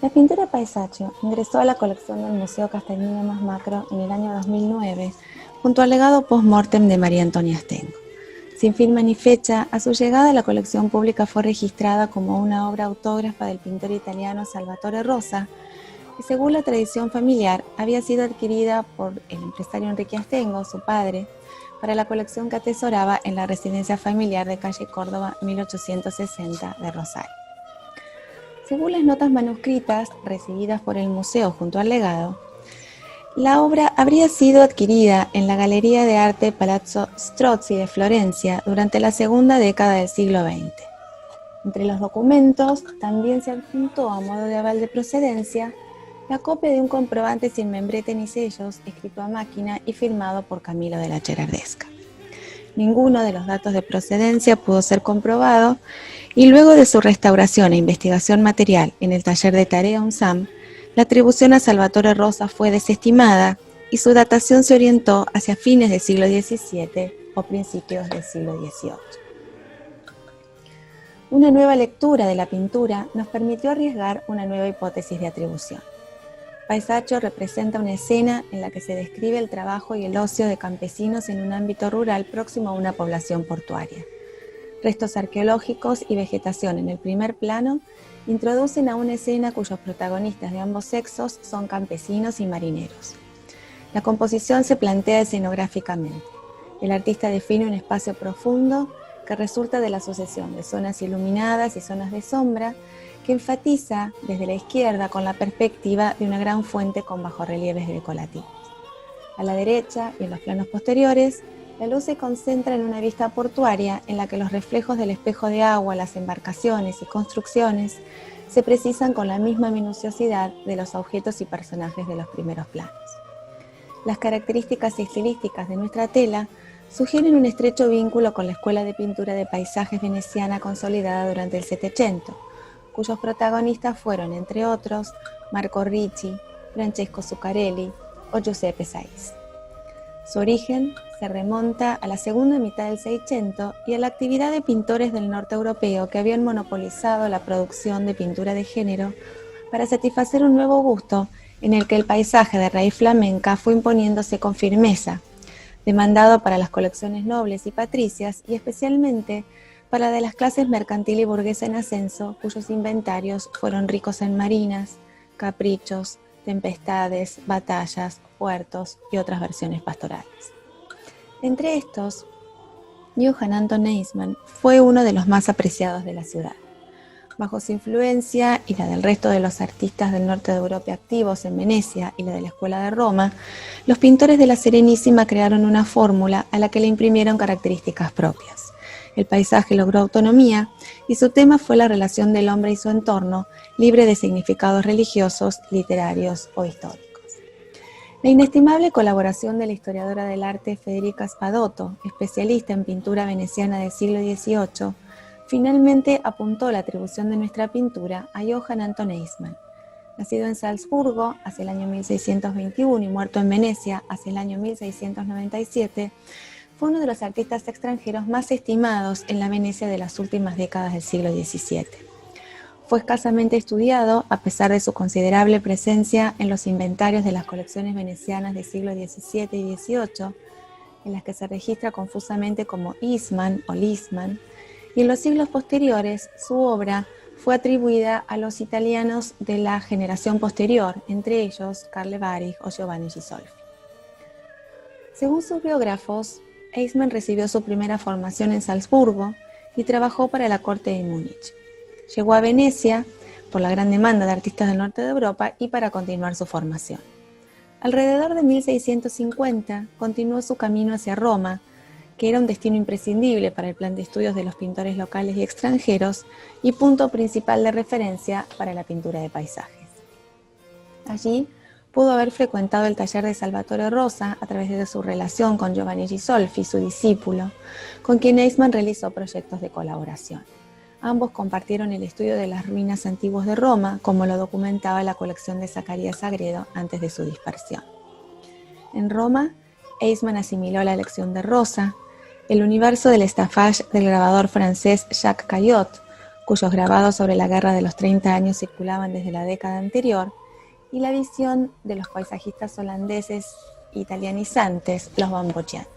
La pintura Paisaccio ingresó a la colección del Museo Castellino Más Macro en el año 2009, junto al legado post-mortem de María Antonia Stengo. Sin firma ni fecha, a su llegada a la colección pública fue registrada como una obra autógrafa del pintor italiano Salvatore Rosa, que según la tradición familiar había sido adquirida por el empresario Enrique Astengo, su padre, para la colección que atesoraba en la residencia familiar de calle Córdoba 1860 de Rosario. Según las notas manuscritas recibidas por el museo junto al legado, la obra habría sido adquirida en la Galería de Arte Palazzo Strozzi de Florencia durante la segunda década del siglo XX. Entre los documentos también se adjuntó a modo de aval de procedencia la copia de un comprobante sin membrete ni sellos, escrito a máquina y firmado por Camilo de la Cherardesca. Ninguno de los datos de procedencia pudo ser comprobado y luego de su restauración e investigación material en el taller de Tarea UNSAM, la atribución a Salvatore Rosa fue desestimada y su datación se orientó hacia fines del siglo XVII o principios del siglo XVIII. Una nueva lectura de la pintura nos permitió arriesgar una nueva hipótesis de atribución. Paisaccio representa una escena en la que se describe el trabajo y el ocio de campesinos en un ámbito rural próximo a una población portuaria. Restos arqueológicos y vegetación en el primer plano introducen a una escena cuyos protagonistas de ambos sexos son campesinos y marineros. La composición se plantea escenográficamente. El artista define un espacio profundo que resulta de la sucesión de zonas iluminadas y zonas de sombra, que enfatiza desde la izquierda con la perspectiva de una gran fuente con bajorrelieves decorativos. A la derecha y en los planos posteriores, la luz se concentra en una vista portuaria en la que los reflejos del espejo de agua, las embarcaciones y construcciones se precisan con la misma minuciosidad de los objetos y personajes de los primeros planos. Las características estilísticas de nuestra tela sugieren un estrecho vínculo con la escuela de pintura de paisajes veneciana consolidada durante el Settecento, cuyos protagonistas fueron, entre otros, Marco Ricci, Francesco Zuccarelli o Giuseppe Saiz. Su origen se remonta a la segunda mitad del Seicento y a la actividad de pintores del norte europeo que habían monopolizado la producción de pintura de género para satisfacer un nuevo gusto en el que el paisaje de raíz flamenca fue imponiéndose con firmeza, demandado para las colecciones nobles y patricias y especialmente para de las clases mercantil y burguesa en ascenso, cuyos inventarios fueron ricos en marinas, caprichos, tempestades, batallas, puertos y otras versiones pastorales. Entre estos, Johann Anton Eismann fue uno de los más apreciados de la ciudad. Bajo su influencia y la del resto de los artistas del norte de Europa activos en Venecia y la de la Escuela de Roma, los pintores de la Serenísima crearon una fórmula a la que le imprimieron características propias. El paisaje logró autonomía y su tema fue la relación del hombre y su entorno, libre de significados religiosos, literarios o históricos. La inestimable colaboración de la historiadora del arte Federica Spadotto, especialista en pintura veneciana del siglo XVIII, finalmente apuntó la atribución de nuestra pintura a Johann Anton Eismann. Nacido en Salzburgo hacia el año 1621 y muerto en Venecia hacia el año 1697, fue uno de los artistas extranjeros más estimados en la Venecia de las últimas décadas del siglo XVII. Fue escasamente estudiado a pesar de su considerable presencia en los inventarios de las colecciones venecianas del siglo XVII y XVIII, en las que se registra confusamente como Eismann o Lisman, y en los siglos posteriores su obra fue atribuida a los italianos de la generación posterior, entre ellos Carle Barich o Giovanni Ghisolfi. Según sus biógrafos, Eismann recibió su primera formación en Salzburgo y trabajó para la corte de Múnich. Llegó a Venecia por la gran demanda de artistas del norte de Europa y para continuar su formación. Alrededor de 1650 continuó su camino hacia Roma, que era un destino imprescindible para el plan de estudios de los pintores locales y extranjeros y punto principal de referencia para la pintura de paisajes. Allí pudo haber frecuentado el taller de Salvatore Rosa a través de su relación con Giovanni Ghisolfi, su discípulo, con quien Eismann realizó proyectos de colaboración. Ambos compartieron el estudio de las ruinas antiguas de Roma, como lo documentaba la colección de Zacarías Sagredo antes de su dispersión. En Roma, Eisman asimiló la lección de Rosa, el universo del estafage del grabador francés Jacques Cayot, cuyos grabados sobre la Guerra de los 30 años circulaban desde la década anterior, y la visión de los paisajistas holandeses italianizantes, los Bambocciati.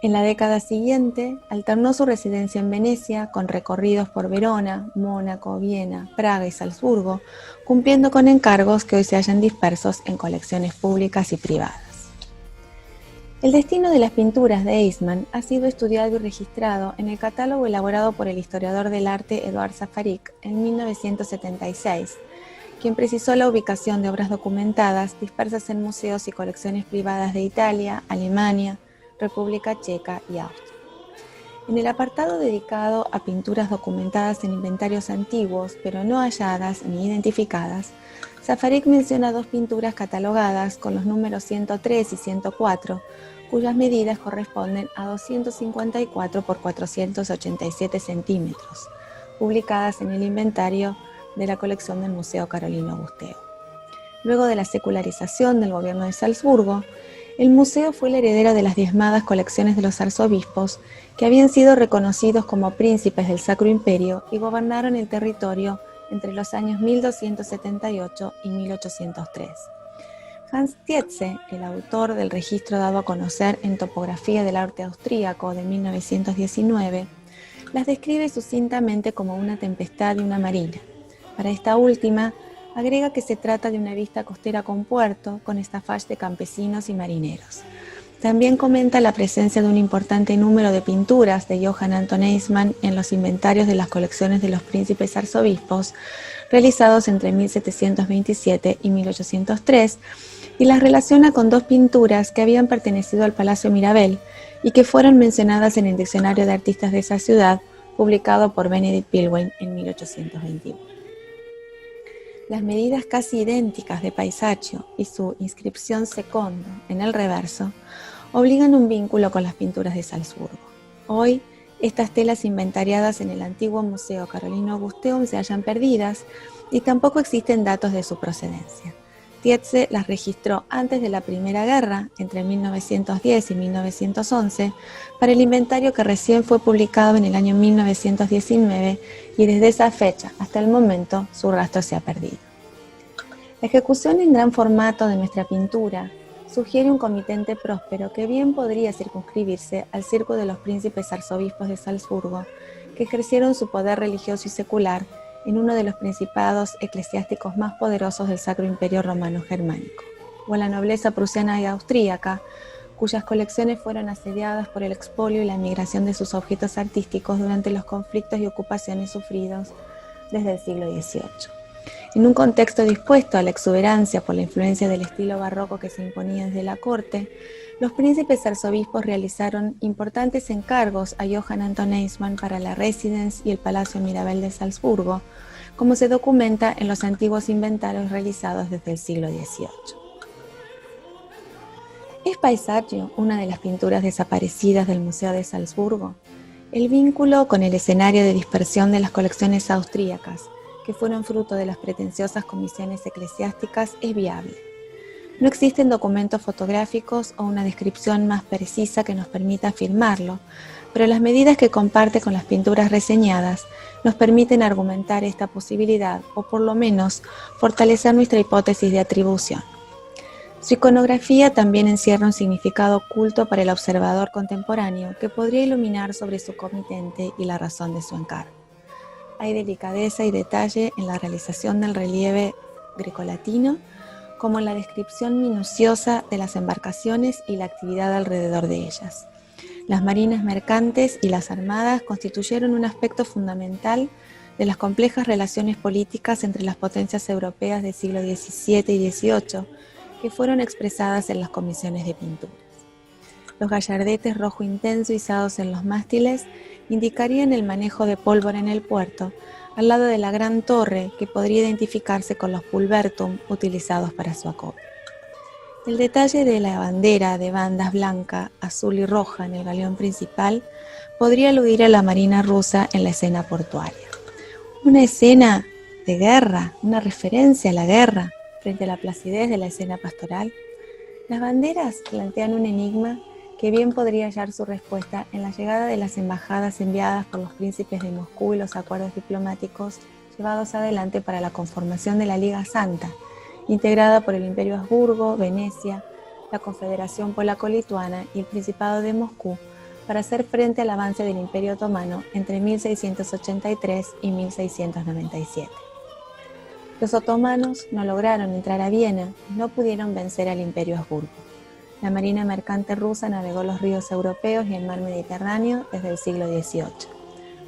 En la década siguiente, alternó su residencia en Venecia con recorridos por Verona, Mónaco, Viena, Praga y Salzburgo, cumpliendo con encargos que hoy se hallan dispersos en colecciones públicas y privadas. El destino de las pinturas de Eisman ha sido estudiado y registrado en el catálogo elaborado por el historiador del arte Eduard Safarik en 1976, quien precisó la ubicación de obras documentadas dispersas en museos y colecciones privadas de Italia, Alemania, República Checa y Austria. En el apartado dedicado a pinturas documentadas en inventarios antiguos, pero no halladas ni identificadas, Safarik menciona 2 pinturas catalogadas con los números 103 y 104, cuyas medidas corresponden a 254 por 487 centímetros, publicadas en el inventario de la colección del Museo Carolino Busteo. Luego de la secularización del gobierno de Salzburgo, el museo fue el heredero de las diezmadas colecciones de los arzobispos que habían sido reconocidos como príncipes del Sacro Imperio y gobernaron el territorio entre los años 1278 y 1803. Hans Tietze, el autor del registro dado a conocer en Topografía del arte austríaco de 1919, las describe sucintamente como una tempestad y una marina. Para esta última, agrega que se trata de una vista costera con puerto, con estafage de campesinos y marineros. También comenta la presencia de un importante número de pinturas de Johann Anton Eisman en los inventarios de las colecciones de los príncipes arzobispos, realizados entre 1727 y 1803, y las relaciona con 2 pinturas que habían pertenecido al Palacio Mirabel y que fueron mencionadas en el Diccionario de Artistas de esa ciudad, publicado por Benedict Pilwine en 1821. Las medidas casi idénticas de Paisaccio y su inscripción secondo en el reverso obligan un vínculo con las pinturas de Salzburgo. Hoy, estas telas inventariadas en el antiguo Museo Carolino Busteum se hallan perdidas y tampoco existen datos de su procedencia. Tietze las registró antes de la Primera Guerra, entre 1910 y 1911, para el inventario que recién fue publicado en el año 1919 y desde esa fecha hasta el momento su rastro se ha perdido. La ejecución en gran formato de nuestra pintura sugiere un comitente próspero que bien podría circunscribirse al círculo de los príncipes arzobispos de Salzburgo, que ejercieron su poder religioso y secular en uno de los principados eclesiásticos más poderosos del Sacro Imperio Romano Germánico, o a la nobleza prusiana y austríaca, cuyas colecciones fueron asediadas por el expolio y la migración de sus objetos artísticos durante los conflictos y ocupaciones sufridos desde el siglo XVIII. En un contexto dispuesto a la exuberancia por la influencia del estilo barroco que se imponía desde la corte, los príncipes arzobispos realizaron importantes encargos a Johann Anton Eisman para la Residenz y el Palacio Mirabel de Salzburgo, como se documenta en los antiguos inventarios realizados desde el siglo XVIII. ¿Es Paisaccio una de las pinturas desaparecidas del Museo de Salzburgo? El vínculo con el escenario de dispersión de las colecciones austríacas, que fueron fruto de las pretenciosas comisiones eclesiásticas, es viable. No existen documentos fotográficos o una descripción más precisa que nos permita afirmarlo, pero las medidas que comparte con las pinturas reseñadas nos permiten argumentar esta posibilidad o por lo menos fortalecer nuestra hipótesis de atribución. Su iconografía también encierra un significado oculto para el observador contemporáneo que podría iluminar sobre su comitente y la razón de su encargo. Hay delicadeza y detalle en la realización del relieve grecolatino, como en la descripción minuciosa de las embarcaciones y la actividad alrededor de ellas. Las marinas mercantes y las armadas constituyeron un aspecto fundamental de las complejas relaciones políticas entre las potencias europeas del siglo XVII y XVIII, que fueron expresadas en las comisiones de pinturas. Los gallardetes rojo intenso izados en los mástiles indicarían el manejo de pólvora en el puerto, al lado de la gran torre que podría identificarse con los pulvertum utilizados para su acopio. El detalle de la bandera de bandas blanca, azul y roja en el galeón principal podría aludir a la marina rusa en la escena portuaria. Una escena de guerra, una referencia a la guerra frente a la placidez de la escena pastoral. Las banderas plantean un enigma que bien podría hallar su respuesta en la llegada de las embajadas enviadas por los príncipes de Moscú y los acuerdos diplomáticos llevados adelante para la conformación de la Liga Santa, integrada por el Imperio Habsburgo, Venecia, la Confederación Polaco-Lituana y el Principado de Moscú, para hacer frente al avance del Imperio Otomano entre 1683 y 1697. Los otomanos no lograron entrar a Viena y no pudieron vencer al Imperio Habsburgo. La marina mercante rusa navegó los ríos europeos y el mar Mediterráneo desde el siglo XVIII.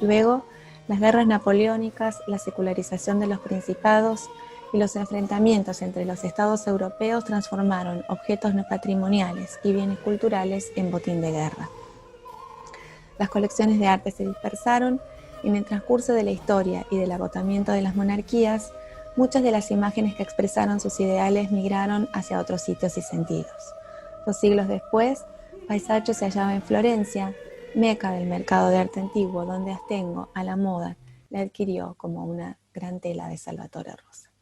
Luego, las guerras napoleónicas, la secularización de los principados y los enfrentamientos entre los estados europeos transformaron objetos no patrimoniales y bienes culturales en botín de guerra. Las colecciones de arte se dispersaron y en el transcurso de la historia y del agotamiento de las monarquías, muchas de las imágenes que expresaron sus ideales migraron hacia otros sitios y sentidos. 2 siglos después, Paisaccio se hallaba en Florencia, meca del mercado de arte antiguo, donde Astengo, a la moda, le adquirió como una gran tela de Salvatore Rosa.